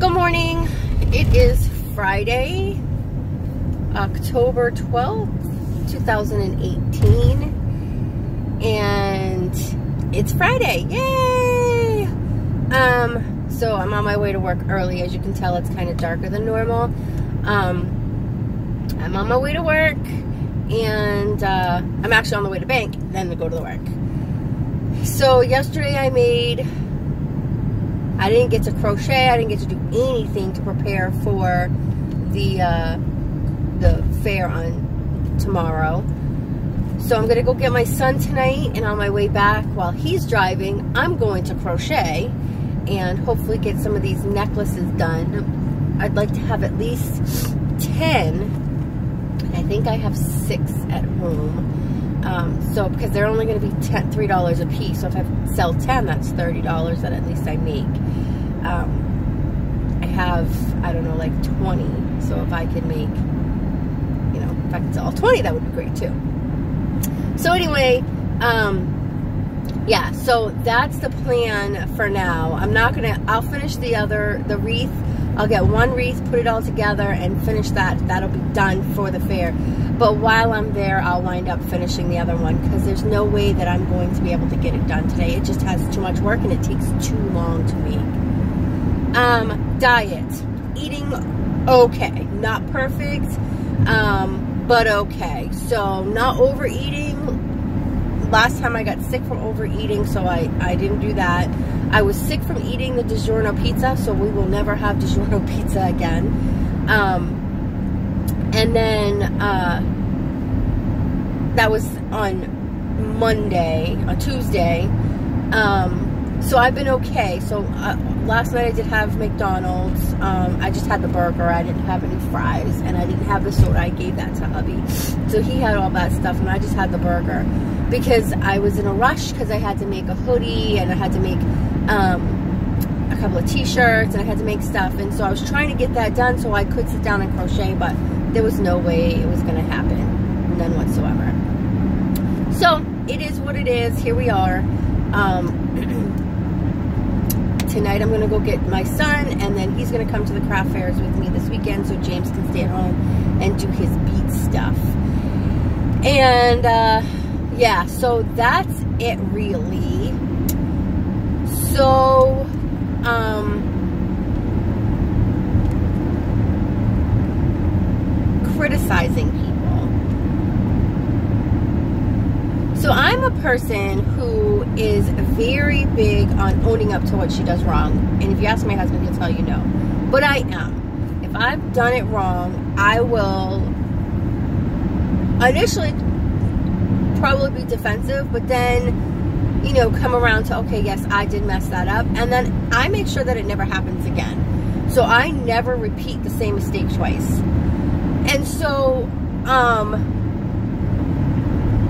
Good morning. It is Friday, October 12th, 2018, and it's Friday. Yay! So I'm on my way to work early. As you can tell, it's kind of darker than normal. I'm on my way to work, and I'm actually on the way to bank, then to go to the work. So yesterday I didn't get to crochet. I didn't get to do anything to prepare for the fair on tomorrow. So I'm gonna go get my son tonight, and on my way back, while he's driving, I'm going to crochet and hopefully get some of these necklaces done. I'd like to have at least 10. I think I have 6 at home. So because they're only going to be $3 a piece, so if I sell 10, that's $30 that at least I make. I have, I don't know, like 20. So if I could make, you know, if I could sell 20, that would be great too. So anyway, yeah, so that's the plan for now. I'll finish the wreath. I'll get one wreath, put it all together, and finish that. That'll be done for the fair. But while I'm there, I'll wind up finishing the other one, because there's no way that I'm going to be able to get it done today. It just has too much work, and it takes too long to make. Diet. Eating okay. Not perfect, but okay. So not overeating. Last time I got sick from overeating, so I didn't do that. I was sick from eating the DiGiorno pizza, so we will never have DiGiorno pizza again. And then that was on Tuesday. So I've been okay. So last night I did have McDonald's. I just had the burger. I didn't have any fries, and I didn't have the soda. I gave that to hubby. So he had all that stuff, and I just had the burger because I was in a rush, because I had to make a hoodie, and I had to make a couple of t-shirts, and I had to make stuff, and so I was trying to get that done so I could sit down and crochet, but there was no way it was going to happen, none whatsoever. So it is what it is. Here we are. Tonight I'm going to go get my son, and then he's going to come to the craft fairs with me this weekend so James can stay at home and do his bead stuff. And yeah, so that's it really. So criticizing people. So I'm a person who is very big on owning up to what she does wrong. And if you ask my husband, he'll tell you no. But I am. If I've done it wrong, I will initially probably be defensive, but then, you know, come around to, okay, yes, I did mess that up. And then I make sure that it never happens again. So I never repeat the same mistake twice. And so,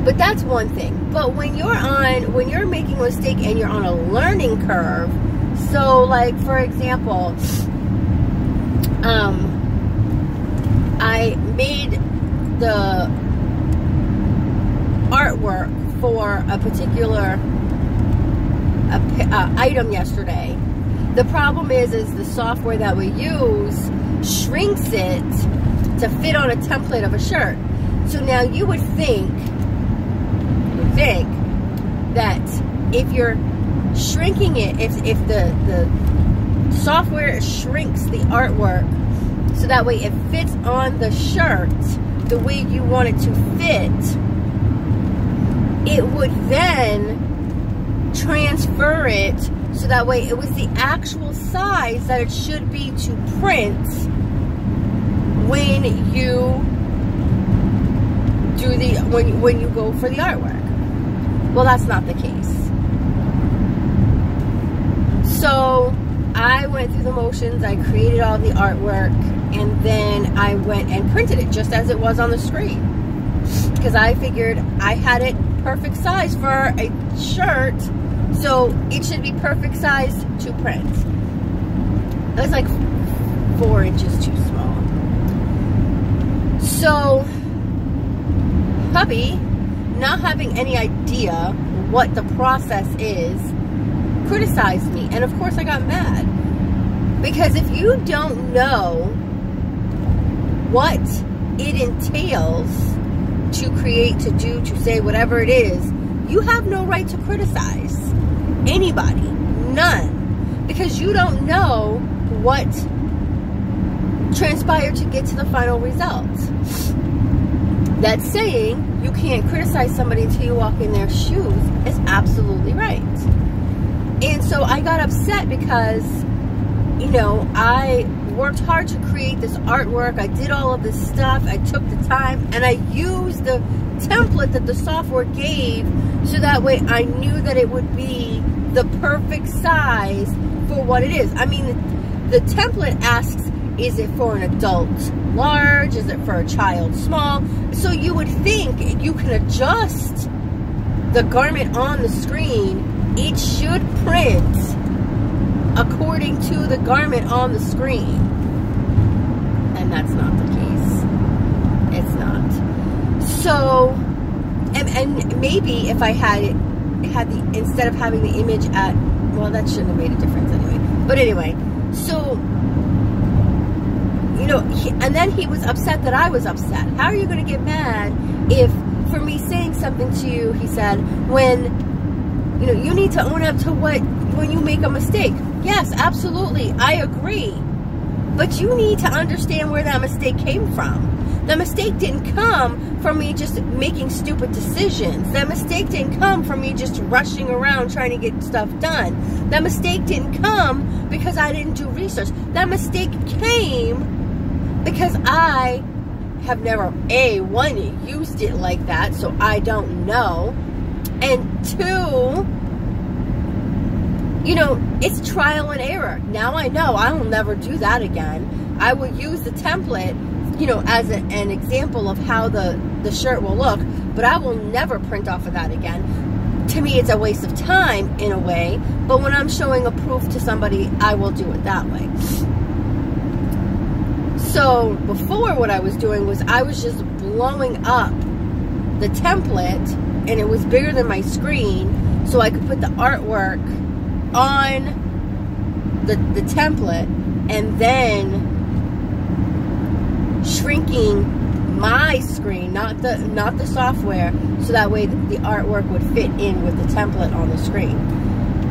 but that's one thing. But when you're making a mistake and you're on a learning curve, so like, for example, I made the artwork for a particular item yesterday. The problem is the software that we use shrinks it to fit on a template of a shirt. So now you would think that if you're shrinking it, if the software shrinks the artwork so that way it fits on the shirt the way you want it to fit, it would then transfer it so that way it was the actual size that it should be to print when you do when you go for the artwork. Well, that's not the case. So I went through the motions. I created all the artwork, and then I went and printed it just as it was on the screen, because I figured I had it perfect size for a shirt, so it should be perfect size to print. It was like 4 inches too small. So hubby, not having any idea what the process is, criticized me, and of course I got mad. Because if you don't know what it entails to create, to do, to say, whatever it is, you have no right to criticize anybody. None. Because you don't know what transpired to get to the final result. That saying, you can't criticize somebody until you walk in their shoes, is absolutely right. And so I got upset because, you know, I worked hard to create this artwork. I did all of this stuff. I took the time and I used the template that the software gave, so that way I knew that it would be the perfect size for what it is. I mean, the template asks, is it for an adult large? Is it for a child small? So you would think you can adjust the garment on the screen. It should print according to the garment on the screen. And that's not the case. It's not. So, and maybe if I had the, instead of having the image at, well, that shouldn't have made a difference anyway. But anyway, so, you know, and then he was upset that I was upset. How are you going to get mad if, for me saying something to you, he said, when, you know, you need to own up to what, when you make a mistake. Yes, absolutely, I agree. But you need to understand where that mistake came from. The mistake didn't come from me just making stupid decisions. That mistake didn't come from me just rushing around trying to get stuff done. That mistake didn't come because I didn't do research. That mistake came because I have never, A, one, used it like that, so I don't know. And two, you know, it's trial and error. Now I know I will never do that again. I will use the template, you know, as an example of how the shirt will look, but I will never print off of that again. To me, it's a waste of time in a way, but when I'm showing a proof to somebody, I will do it that way. So before, what I was doing was I was just blowing up the template, and it was bigger than my screen, so I could put the artwork on the template, and then shrinking my screen, not the software, so that way the artwork would fit in with the template on the screen.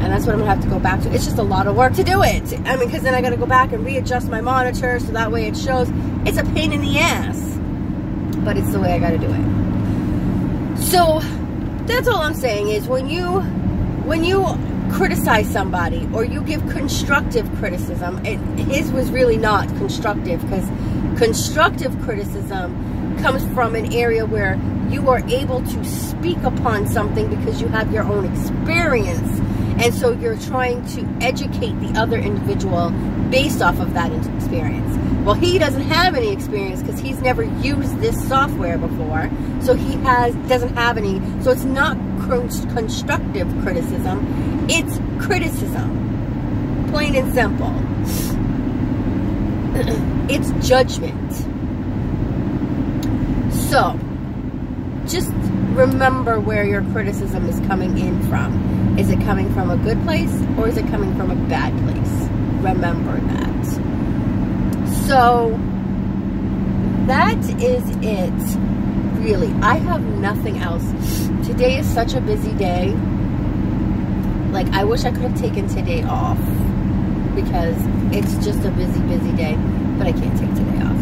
And that's what I'm gonna have to go back to. It's just a lot of work to do it. I mean, because then I gotta go back and readjust my monitor so that way it shows. It's a pain in the ass, but it's the way I gotta do it. So that's all I'm saying is when you criticize somebody or you give constructive criticism, his was really not constructive, because constructive criticism comes from an area where you are able to speak upon something because you have your own experience, and so you're trying to educate the other individual based off of that experience. Well, he doesn't have any experience because he's never used this software before, so he doesn't have any, so it's not constructive criticism, it's criticism, plain and simple. It's judgment. So just remember where your criticism is coming in from. Is it coming from a good place, or is it coming from a bad place? Remember that. So that is it, really. I have nothing else. Today is such a busy day. Like, I wish I could have taken today off, because it's just a busy, busy day, but I can't take today off.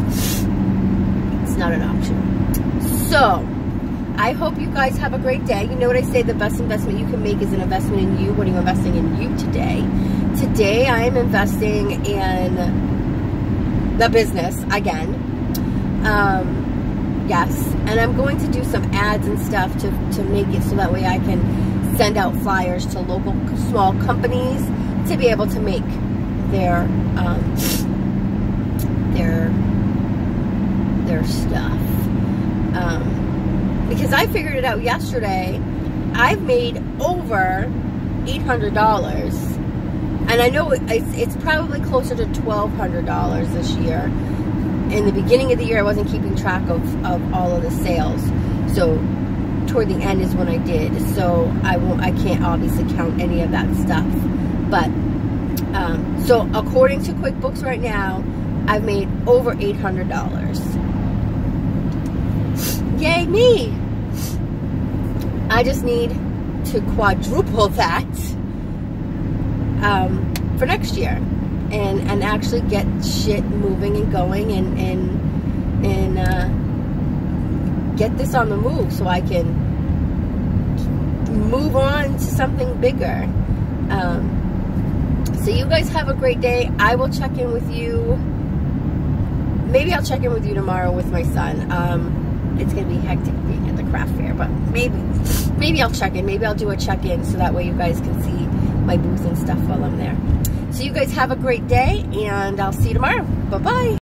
It's not an option. So I hope you guys have a great day. You know what I say, the best investment you can make is an investment in you. What are you investing in you today? Today I am investing in the business again. Yes, and I'm going to do some ads and stuff to make it so that way I can send out flyers to local small companies to be able to make their stuff. Because I figured it out yesterday. I've made over $800, and I know it's probably closer to $1,200 this year. In the beginning of the year, I wasn't keeping track of all of the sales, so toward the end is when I did. So I can't obviously count any of that stuff, but So according to QuickBooks right now, I've made over $800. Yay me! I just need to quadruple that for next year, and actually get shit moving and going, and get this on the move so I can move on to something bigger. So you guys have a great day. I will check in with you. Maybe I'll check in with you tomorrow with my son. It's gonna be hectic being at the craft fair, but maybe I'll check in. Maybe I'll do a check-in so that way you guys can see my booth and stuff while I'm there. So you guys have a great day, and I'll see you tomorrow. Bye-bye.